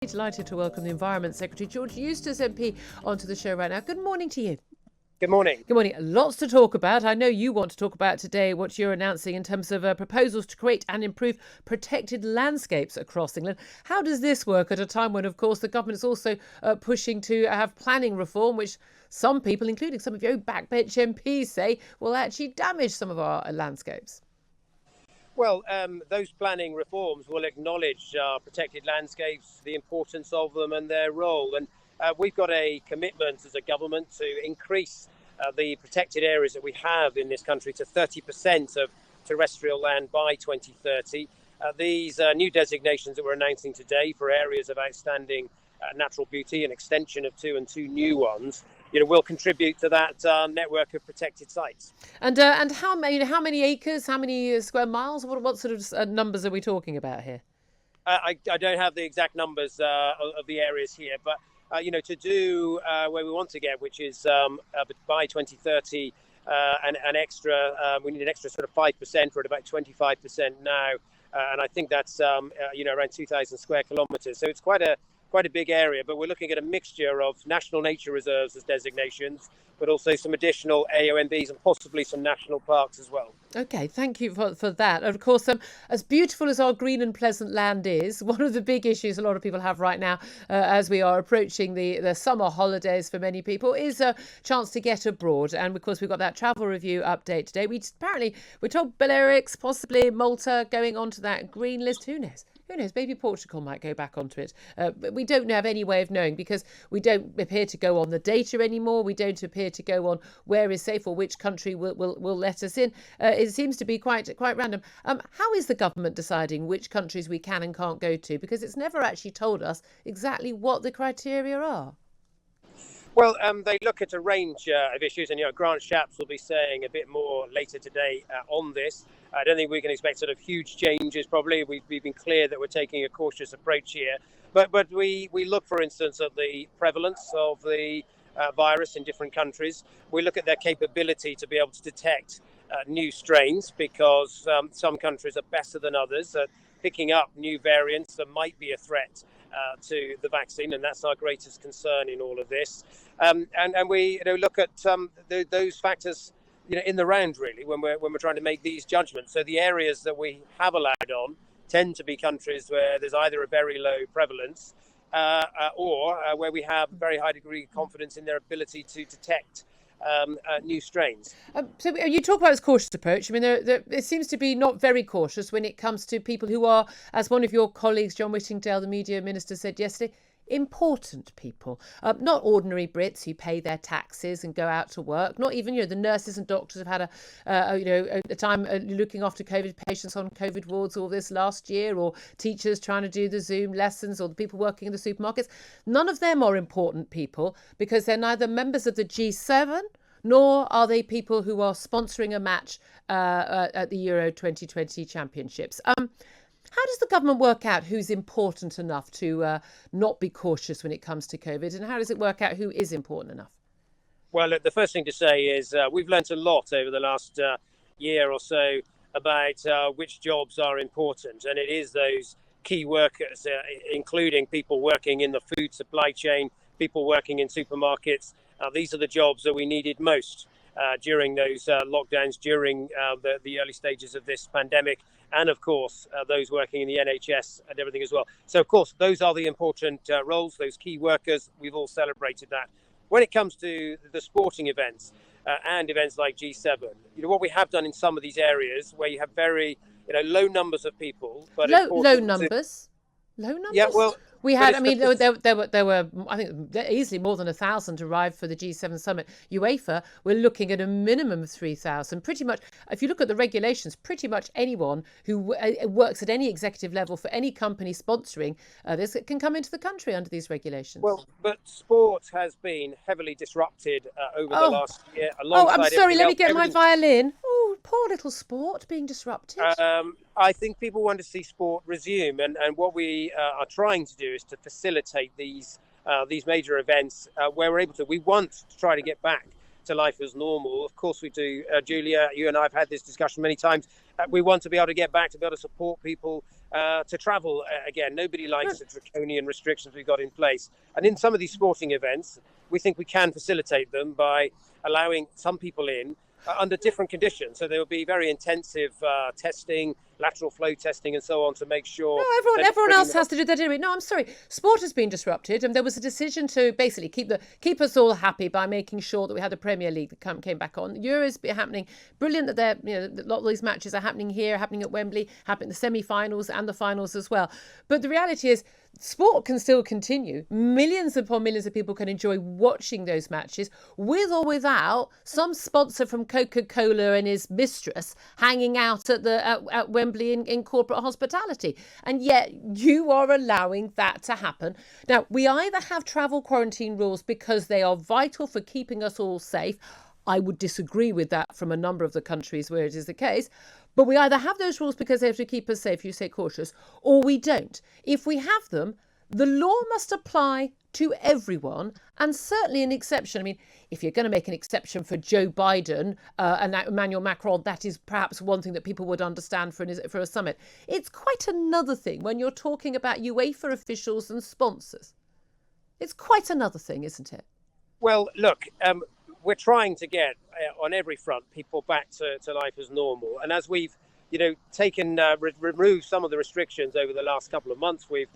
Delighted to welcome the Environment Secretary, George Eustice MP, onto the show right now. Good morning to you. Good morning. Good morning. Lots to talk about. I know you want to talk about today what you're announcing in terms of proposals to create and improve protected landscapes across England. How does this work at a time when, of course, the government is also pushing to have planning reform, which some people, including some of your backbench MPs, say will actually damage some of our landscapes? Well, those planning reforms will acknowledge protected landscapes, the importance of them and their role. And we've got a commitment as a government to increase the protected areas that we have in this country to 30% of terrestrial land by 2030. These new designations that we're announcing today for areas of outstanding natural beauty, an extension of two new ones, will contribute to that network of protected sites. And how many acres, how many square miles? What sort of numbers are we talking about here? I don't have the exact numbers of the areas here, but to do where we want to get, which is by 2030, an extra, we need an extra sort of 5%. We're at about 25% now, and I think that's around 2,000 square kilometres. So it's quite a big area, but we're looking at a mixture of national nature reserves as designations, but also some additional AONBs and possibly some national parks as well. Okay, thank you for that. And of course, as beautiful as our green and pleasant land is, one of the big issues a lot of people have right now, as we are approaching the summer holidays for many people, is a chance to get abroad. And of course, we've got that travel review update today. We're told Balearics, possibly Malta, going onto that green list. Who knows? Who knows? Maybe Portugal might go back onto it. But we don't have any way of knowing because we don't appear to go on the data anymore. We don't appear to go on where is safe or which country will let us in. It seems to be quite random. How is the government deciding which countries we can and can't go to? Because it's never actually told us exactly what the criteria are. Well, they look at a range of issues, and Grant Shapps will be saying a bit more later today on this. I don't think we can expect sort of huge changes. Probably we've been clear that we're taking a cautious approach here, but we look, for instance, at the prevalence of the virus in different countries. We look at their capability to be able to detect new strains, because some countries are better than others at picking up new variants that might be a threat to the vaccine, and that's our greatest concern in all of this. And we look at those factors in the round, really, when we're trying to make these judgments. So the areas that we have allowed on tend to be countries where there's either a very low prevalence or where we have a very high degree of confidence in their ability to detect new strains. So you talk about this cautious approach. I mean, it seems to be not very cautious when it comes to people who are, as one of your colleagues, John Whittingdale, the media minister, said yesterday, important people, not ordinary Brits who pay their taxes and go out to work. Not even the nurses and doctors have had a time looking after COVID patients on COVID wards all this last year, or teachers trying to do the Zoom lessons, or the people working in the supermarkets. None of them are important people because they're neither members of the G7 nor are they people who are sponsoring a match at the Euro 2020 Championships. How does the government work out who's important enough to not be cautious when it comes to COVID? And how does it work out who is important enough? Well, the first thing to say is we've learnt a lot over the last year or so about which jobs are important. And it is those key workers, including people working in the food supply chain, people working in supermarkets. These are the jobs that we needed most during those lockdowns, during the early stages of this pandemic. And of course, those working in the NHS and everything as well. So, of course, those are the important roles, those key workers. We've all celebrated that. When it comes to the sporting events and events like G7, what we have done in some of these areas where you have very low numbers of people, but low numbers. Yeah, well, we had. I mean, there were. I think easily more than 1,000 arrived for the G7 summit. UEFA, we're looking at a minimum of 3,000. Pretty much, if you look at the regulations, pretty much anyone who works at any executive level for any company sponsoring this can come into the country under these regulations. Well, but sport has been heavily disrupted over the last year. I'm sorry. Let me get my violin. Oh, poor little sport being disrupted. I think people want to see sport resume, and what we are trying to do is to facilitate these major events where we're able to. We want to try to get back to life as normal. Of course we do. Julia, you and I have had this discussion many times. We want to be able to get back to be able to support people to travel again. Nobody likes the draconian restrictions we've got in place. And in some of these sporting events, we think we can facilitate them by allowing some people in under different conditions. So there will be very intensive testing, lateral flow testing and so on to make sure... No, everyone else has to do that anyway. No, I'm sorry. Sport has been disrupted, and there was a decision to basically keep us all happy by making sure that we had the Premier League that came back on. Euros happening. Brilliant that a lot of these matches are happening here, happening at Wembley, happening the semi-finals and the finals as well. But the reality is, sport can still continue. Millions upon millions of people can enjoy watching those matches with or without some sponsor from Coca-Cola and his mistress hanging out at Wembley in corporate hospitality. And yet you are allowing that to happen. Now, we either have travel quarantine rules because they are vital for keeping us all safe. I would disagree with that from a number of the countries where it is the case. But we either have those rules because they have to keep us safe, you say cautious, or we don't. If we have them, the law must apply to everyone, and certainly an exception. I mean, if you're going to make an exception for Joe Biden and Emmanuel Macron, that is perhaps one thing that people would understand for a summit. It's quite another thing when you're talking about UEFA officials and sponsors. It's quite another thing, isn't it? Well, look, we're trying to get on every front people back to life as normal. And as we've, taken removed some of the restrictions over the last couple of months, we've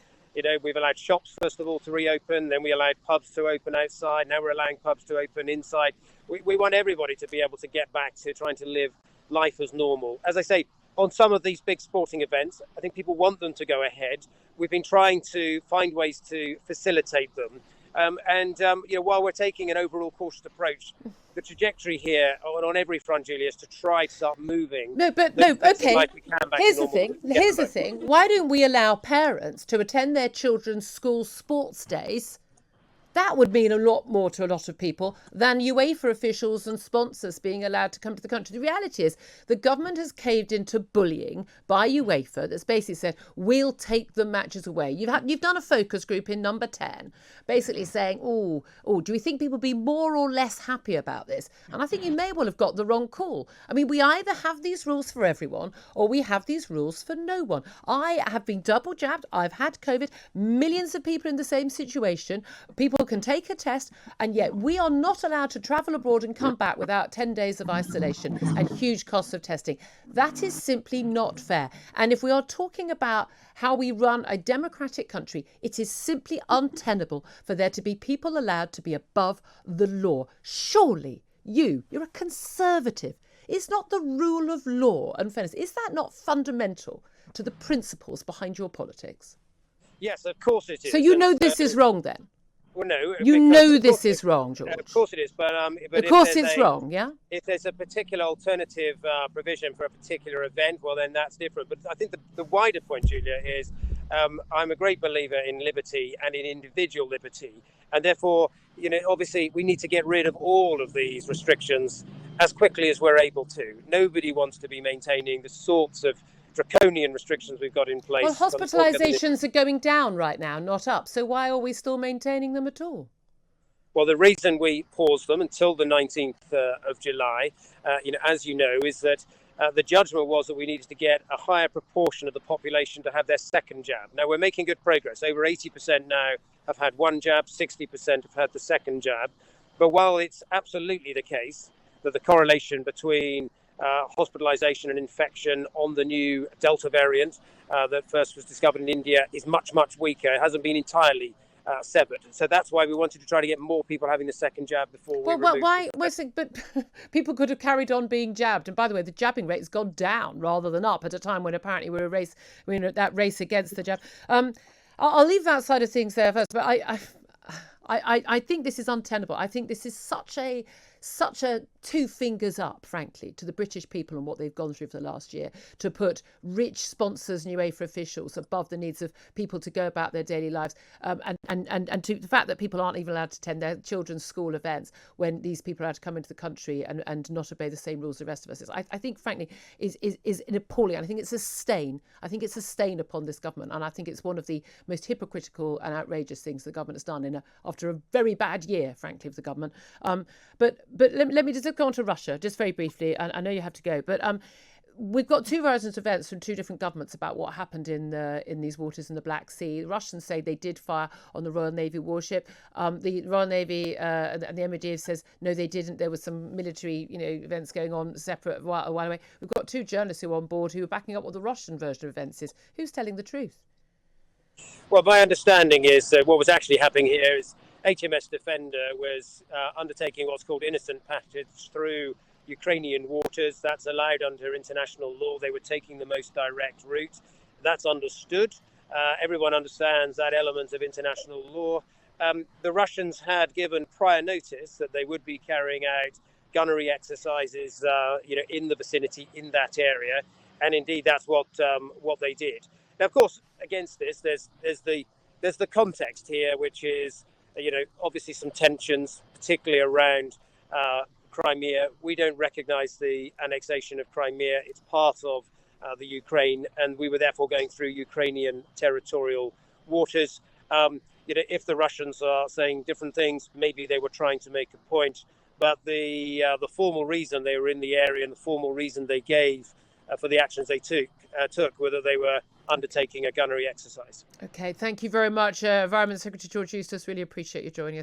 allowed shops, first of all, to reopen. Then we allowed pubs to open outside. Now we're allowing pubs to open inside. We want everybody to be able to get back to trying to live life as normal. As I say, on some of these big sporting events, I think people want them to go ahead. We've been trying to find ways to facilitate them. While we're taking an overall cautious approach, the trajectory here on every front, Julia, is to try to start moving. Okay. Here's the thing. Why don't we allow parents to attend their children's school sports days? That would mean a lot more to a lot of people than UEFA officials and sponsors being allowed to come to the country. The reality is the government has caved into bullying by UEFA that's basically said, we'll take the matches away. You've done a focus group in number 10, basically saying, do we think people will be more or less happy about this? And I think you may well have got the wrong call. I mean, we either have these rules for everyone or we have these rules for no one. I have been double jabbed. I've had COVID. Millions of people in the same situation. People can take a test, and yet we are not allowed to travel abroad and come back without 10 days of isolation and huge costs of testing. That is simply not fair. And if we are talking about how we run a democratic country, it is simply untenable for there to be people allowed to be above the law. Surely you're a conservative. Is not the rule of law and fairness, is that not fundamental to the principles behind your politics? Yes, of course it is. So this is wrong then? Well, no. You know this is wrong, George. Of course it is, but of course it's wrong, yeah? If there's a particular alternative provision for a particular event, well, then that's different. But I think the wider point, Julia, is I'm a great believer in liberty and in individual liberty. And therefore, obviously we need to get rid of all of these restrictions as quickly as we're able to. Nobody wants to be maintaining the sorts of draconian restrictions we've got in place. Well, hospitalisations are going down right now, not up. So why are we still maintaining them at all? Well, the reason we paused them until the 19th of July, as you know, is that the judgment was that we needed to get a higher proportion of the population to have their second jab. Now, we're making good progress. Over 80% now have had one jab, 60% have had the second jab. But while it's absolutely the case that the correlation between hospitalisation and infection on the new Delta variant that first was discovered in India is much, much weaker. It hasn't been entirely severed. So that's why we wanted to try to get more people having the second jab before we But people could have carried on being jabbed. And by the way, the jabbing rate has gone down rather than up at a time when apparently we're that race against the jab. I'll leave that side of things there first, but I think this is untenable. I think this is such a two fingers up, frankly, to the British people and what they've gone through for the last year, to put rich sponsors and UEFA officials above the needs of people to go about their daily lives, and to the fact that people aren't even allowed to attend their children's school events when these people are allowed to come into the country and not obey the same rules the rest of us. I think, frankly, is appalling. And I think it's a stain. I think it's a stain upon this government, and I think it's one of the most hypocritical and outrageous things the government has done after a very bad year, frankly, of the government. But let me just go on to Russia, just very briefly. I know you have to go, but we've got two versions of events from two different governments about what happened in these waters in the Black Sea. The Russians say they did fire on the Royal Navy warship. The Royal Navy and the MOD says no, they didn't. There was some military, events going on separate a while away. We've got two journalists who are on board who are backing up what the Russian version of events is. Who's telling the truth? Well, my understanding is what was actually happening here is HMS Defender was undertaking what's called innocent passage through Ukrainian waters. That's allowed under international law. They were taking the most direct route. That's understood. Everyone understands that element of international law. The Russians had given prior notice that they would be carrying out gunnery exercises, in the vicinity in that area, and indeed that's what they did. Now, of course, against this, there's the context here, which is, obviously some tensions, particularly around Crimea. We don't recognise the annexation of Crimea. It's part of the Ukraine, and we were therefore going through Ukrainian territorial waters. If the Russians are saying different things, maybe they were trying to make a point. But the formal reason they were in the area and the formal reason they gave for the actions they took, whether they were undertaking a gunnery exercise. Okay, thank you very much, Environment Secretary George Eustice. Really appreciate you joining us.